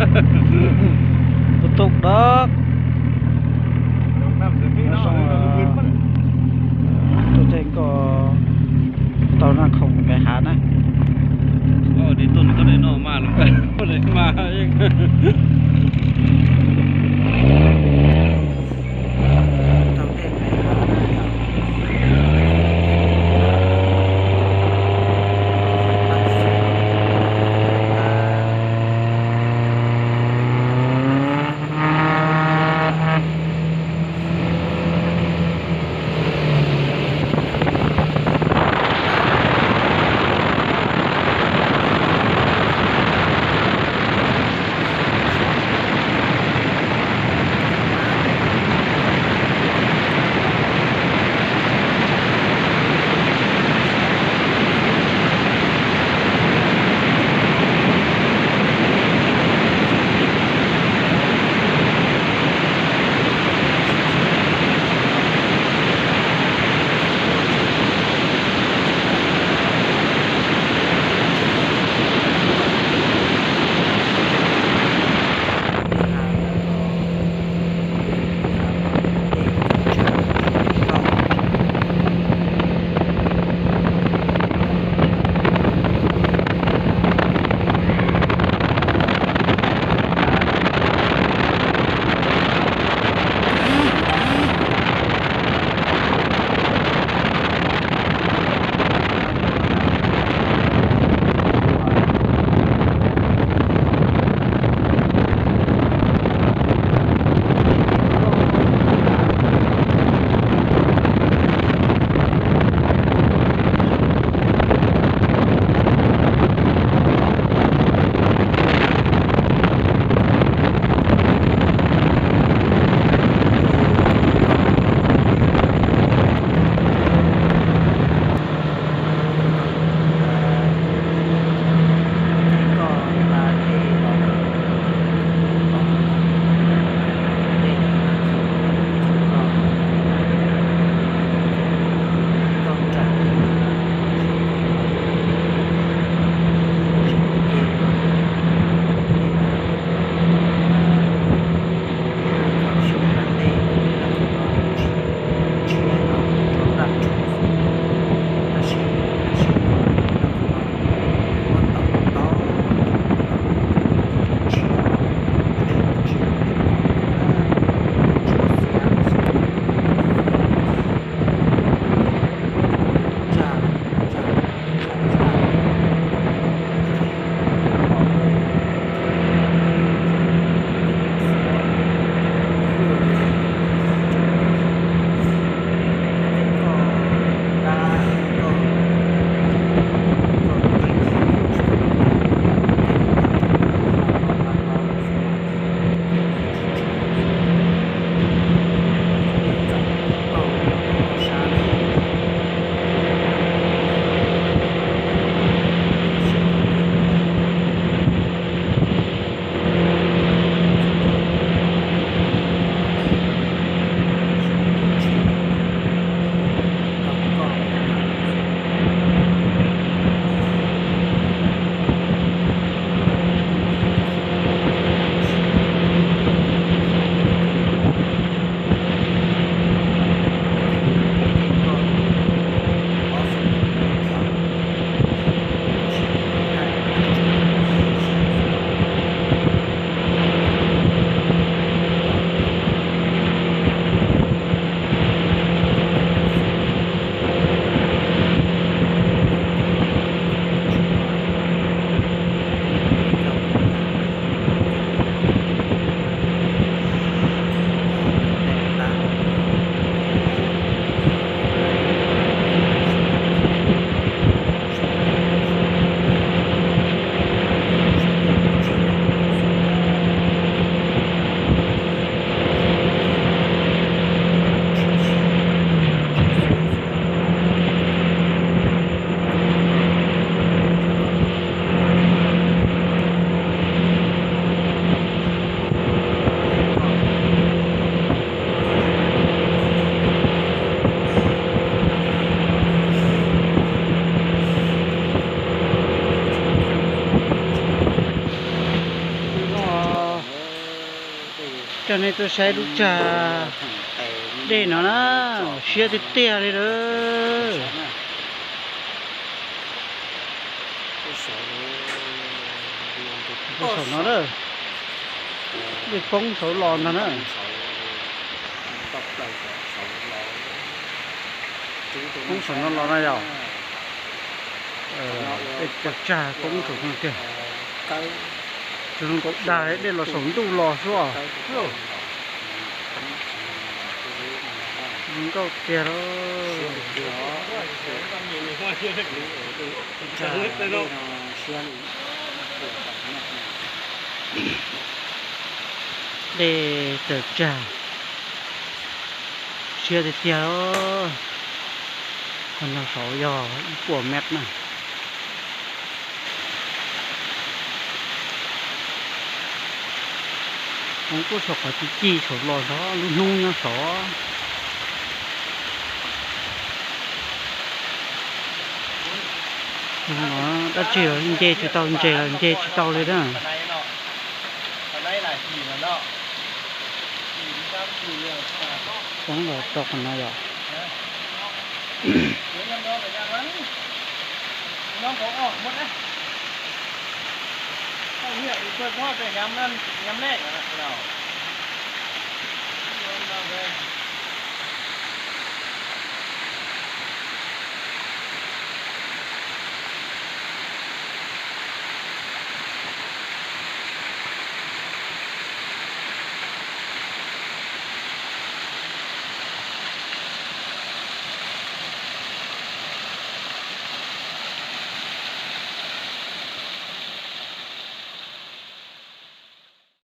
Tiếp tục đó. Nói xong Nó là tôi thấy có tàu năng không cái há này. Di tuần có đấy nó mà lắm cái có đấy mà Tàu đen cái há này à. cho nên tôi sẽ đút trà để nó chia thịt tia đi đó cái sổ nó đó cái phóng sổ lòn nó phóng sổ nó lòn này rồi cái chặt trà phóng sổ nó kìa chúng có đài để là sống tu lò xua chúng có kia đó để tự trà chia thì kia đó còn là số giò của mét này không có sọc ở chi sổ lò đó luôn nung nó sổ nó đã chỉ là dê chỉ tàu dê là dê chỉ tàu lên đó cũng là tàu còn này rồi nó có ổn mất đấy. Không hiểu thì quên thoát về nhắm lên, nhắm lên nào.